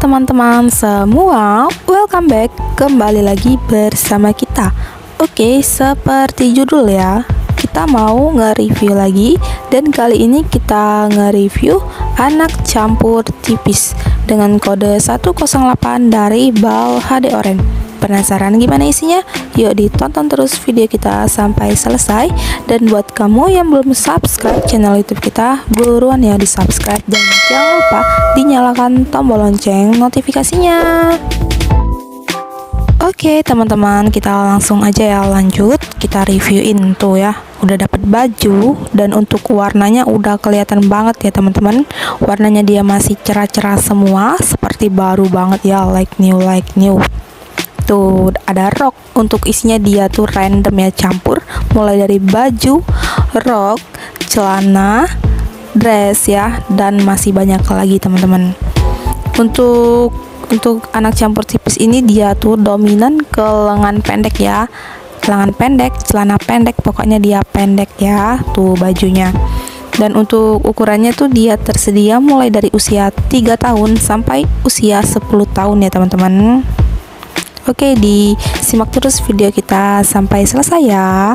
teman-teman semua, welcome back, kembali lagi bersama kita. Oke, seperti judul ya, kita mau nge-review lagi. Dan kali ini kita nge-review anak campur tipis dengan kode 108 dari BAL HD Orange. Penasaran gimana isinya? Yuk ditonton terus video kita sampai selesai. Dan buat kamu yang belum subscribe channel YouTube kita, buruan ya di subscribe dan jangan lupa dinyalakan tombol lonceng notifikasinya. Oke teman-teman, kita langsung aja ya lanjut. Kita reviewin tuh ya, udah dapat baju. Dan untuk warnanya udah kelihatan banget ya teman-teman. Warnanya dia masih cerah-cerah semua, seperti baru banget ya, like new. Tuh ada rok, untuk isinya dia tuh random ya, campur mulai dari baju, rok, celana, dress ya, dan masih banyak lagi teman-teman. Untuk anak campur tipis ini dia tuh dominan ke lengan pendek ya, lengan pendek, celana pendek, pokoknya dia pendek ya tuh bajunya. Dan untuk ukurannya tuh dia tersedia mulai dari usia 3 tahun sampai usia 10 tahun ya teman-teman. Oke, disimak terus video kita sampai selesai ya.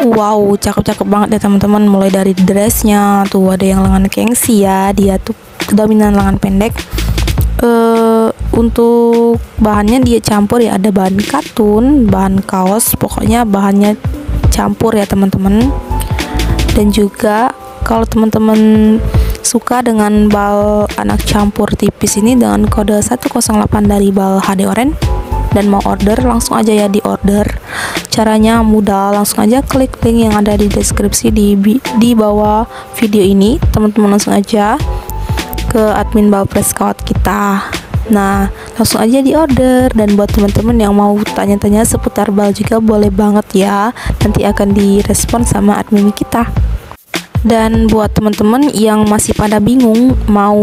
Wow, cakep-cakep banget ya teman-teman. Mulai dari dressnya tuh ada yang lengan gengsi ya, dia tuh dominan lengan pendek. Untuk bahannya dia campur ya, ada bahan katun, bahan kaos, pokoknya bahannya campur ya teman-teman. Dan juga kalau teman-teman suka dengan BAL anak campur tipis ini dengan kode 108 dari BAL HD Orange dan mau order, langsung aja ya di order. Caranya mudah, langsung aja klik link yang ada di deskripsi di bawah video ini. Teman-teman langsung aja ke admin BAL Press Scout kita. Nah, langsung aja di order. Dan buat teman-teman yang mau tanya-tanya seputar BAL juga boleh banget ya, nanti akan direspon sama admin kita. Dan buat teman-teman yang masih pada bingung mau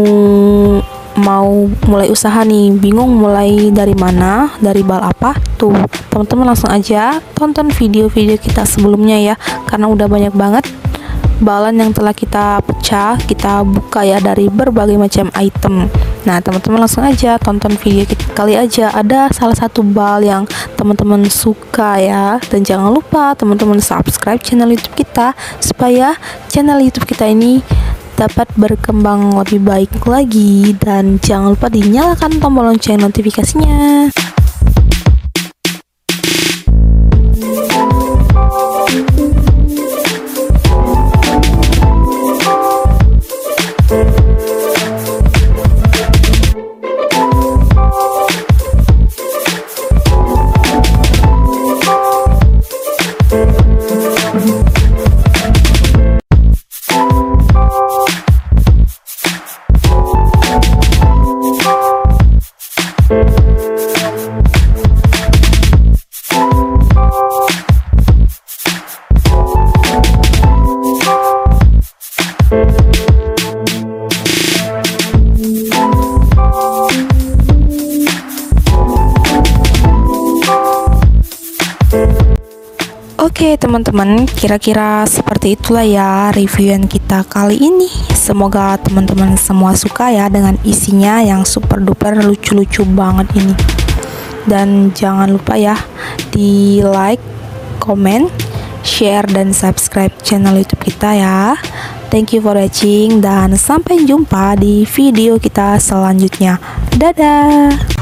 mulai usaha nih, bingung mulai dari mana, dari BAL apa tuh, teman-teman langsung aja tonton video-video kita sebelumnya ya, karena udah banyak banget balan yang telah kita pecah, kita buka ya dari berbagai macam item. Nah teman-teman langsung aja tonton video kita, kali aja ada salah satu BAL yang teman-teman suka ya. Dan jangan lupa teman-teman subscribe channel YouTube kita supaya channel YouTube kita ini dapat berkembang lebih baik lagi. Dan jangan lupa dinyalakan tombol lonceng notifikasinya. Oke teman-teman, kira-kira seperti itulah ya reviewan kita kali ini. Semoga teman-teman semua suka ya dengan isinya yang super duper lucu-lucu banget ini. Dan jangan lupa ya di like, comment, share, dan subscribe channel YouTube kita ya. Thank you for watching dan sampai jumpa di video kita selanjutnya. Dadah.